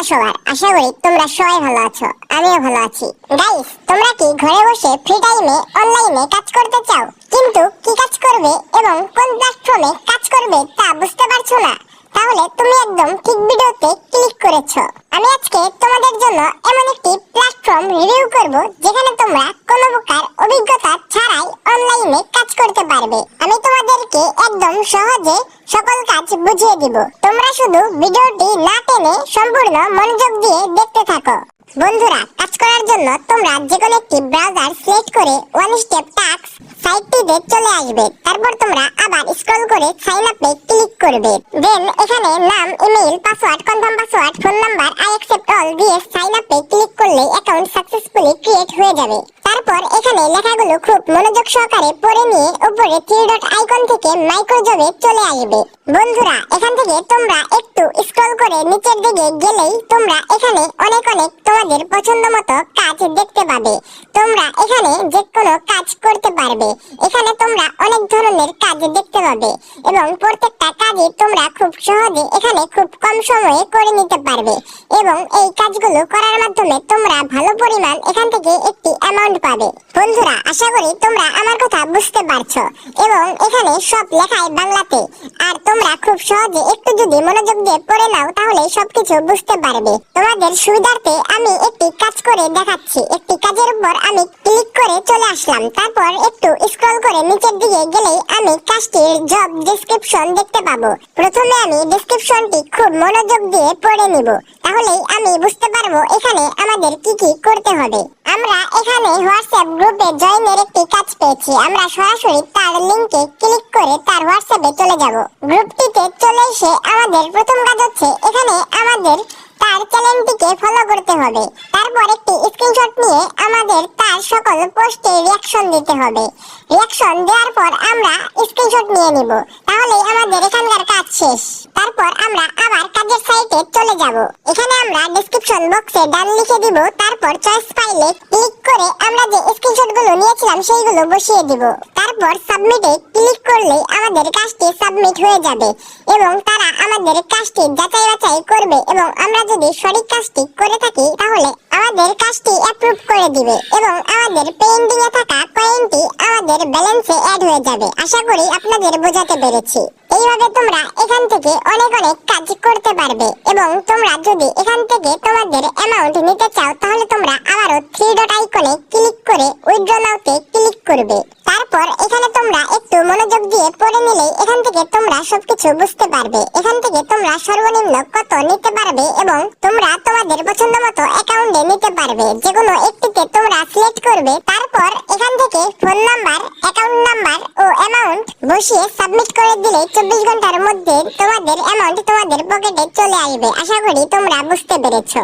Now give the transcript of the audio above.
অবস্থা সবার? আশা করি তোমরা সবাই ভালো আছো, আমিও ভালো আছি। গাইস, তোমরা কি ঘরে বসে ফ্রি টাইমে অনলাইনে কাজ করতে চাও, কিন্তু কি কাজ করবে এবং কোন প্ল্যাটফর্মে কাজ করবে তা বুঝতে পারছো না? তাহলে তুমি একদম ঠিক ভিডিওতে ক্লিক করেছো। আমি আজকে তোমাদের জন্য এমন একটি প্ল্যাটফর্ম রিভিউ করব যেখানে তোমরা কোনো প্রকার অভিজ্ঞতা ছাড়াই অনলাইনে কাজ করতে পারবে। আমি তোমাদেরকে একদম সহজে সকল কাজ বুঝিয়ে দিব। তোমরা শুধু ভিডিওটি না টেনে সম্পূর্ণ মনোযোগ দিয়ে দেখতে থাকো। বন্ধুরা, কাজ করার জন্য তোমরা যে কোনো একটি ব্রাউজার সিলেক্ট করে ওয়ান স্টেপ টাস্ক সাইটটিতে চলে আসবে। তারপর তোমরা আবার স্ক্রল করে সাইন আপে ক্লিক করবে। দেন এখানে নাম, email, password, confirm password, phone number, I accept all দিয়ে সাইন আপে ক্লিক করলে অ্যাকাউন্ট সাকসেসফুলি ক্রিয়েট হয়ে যাবে। তারপর এখানে লেখাগুলো খুব মনোযোগ সহকারে পড়ে নিয়ে উপরে থ্রি ডট আইকন থেকে মাইক্রোজবে চলে আসবে। বন্ধুরা, এখান থেকে তোমরা একটু স্ক্রল করে নিচের দিকে গেলেই তোমরা এখানে অনেক তোমাদের পছন্দ মতো কাজ দেখতে পাবে। তোমরা এখানে যে কোনো কাজ করতে পারবে। এখানে তোমরা অনেক ধরনের কাজ দেখতে পাবে এবং প্রত্যেকটা কাজই তোমরা খুব সহজে এখানে খুব কম সময়ে করে নিতে পারবে এবং এই কাজগুলো করার মাধ্যমে তোমরা ভালো পরিমাণ এখান থেকে একটি অ্যামাউন্ট পাবে। বন্ধুরা, আশা করি তোমরা আমার কথা বুঝতে পারছো এবং এখানে সব লেখাই বাংলাতে। আর তোমরা খুব সহজে একটু যদি মনোযোগ দিয়ে পড়ে নাও তাহলে সবকিছু বুঝতে পারবে। তোমাদের সুবিধার্থে আমি একটি কাজ করে দেখাচ্ছি। একটি কাজের উপর আমি ক্লিক করে চলে আসলাম। তারপর একটু স্ক্রল করে নিচের দিকে গেলেই আমি কাজটির জব ডেসক্রিপশন দেখতে পাবো। প্রথমে আমি ডেসক্রিপশনটি খুব মনোযোগ দিয়ে পড়ে নিব, তাহলেই আমি বুঝতে পারবো এখানে আমাদের কি কি করতে হবে। আমরা এখানে হোয়াটসঅ্যাপ গ্রুপে জয়েনের একটি কাজ পেয়েছি। আমরা সরাসরি তার লিংকে ক্লিক করে তার হোয়াটসঅ্যাপে চলে যাব। গ্রুপটিতে চলে এসে আমাদের প্রথম কাজ হচ্ছে এখানে আমাদের তার চ্যানেলটিকে ফলো করতে হবে। তারপর একটি স্ক্রিনশট নিয়ে আমাদের তার সকল পোস্টে রিঅ্যাকশন দিতে হবে। রিঅ্যাকশন দেওয়ার পর আমরা স্ক্রিনশট নিয়ে নিব, তাহলে আমাদের এখানকার কাজ শেষ। তারপর আমরা আবার কাজের সাইটে চলে যাব। এখানে আমরা ডেসক্রিপশন বক্সে ডান লিখে দিব। তারপর চয়েস ফাইলে ক্লিক করে আমরা যে স্ক্রিনশটগুলো নিয়েছিলাম সেইগুলো বসিয়ে দিব। তারপর সাবমিটে ক্লিক করলে আমাদের কাজটি সাবমিট হয়ে যাবে এবং তারা আমাদের কাজটি যাচাই বাছাই করবে এবং আমরা যদি সঠিক কাজটি করে থাকি তাহলে আমাদের কাজটি অ্যাপ্রুভ করে দিবে এবং আমাদের পেন্ডিং এ থাকা কয়েনটি আমাদের ব্যালেন্সে অ্যাড হয়ে যাবে। আশা করি আপনাদের বোঝাতে পেরেছি। এইভাবে তোমরা এখান থেকে অনেক কাজ করতে পারবে এবং তোমরা যদি এখান থেকে তোমাদের অ্যামাউন্ট নিতে চাও তাহলে তোমরা আবারও থ্রি ডট আইকনে ক্লিক করে উইথড্র নাওতে ক্লিক করবে। তারপর এখানে তোমরা একটু মনোযোগ দিয়ে পড়ে নিলেই এখান থেকে তোমরা সবকিছু বুঝতে পারবে। এখান থেকে তোমরা সর্বনিম্ন কত নিতে পারবে এবং তোমরা তোমাদের পছন্দ মতো অ্যাকাউন্টে নিতে পারবে। যে কোনো একটিতে তোমরা সিলেক্ট করবে। তারপর এখান থেকে ফোন নাম্বার, অ্যাকাউন্ট নাম্বার ও অ্যামাউন্ট বসিয়ে সাবমিট করে দিলে 24 ঘন্টার মধ্যে তোমাদের অ্যামাউন্ট তোমাদের পকেটে চলে আসবে। আশা করি তোমরা বুঝতে পেরেছো।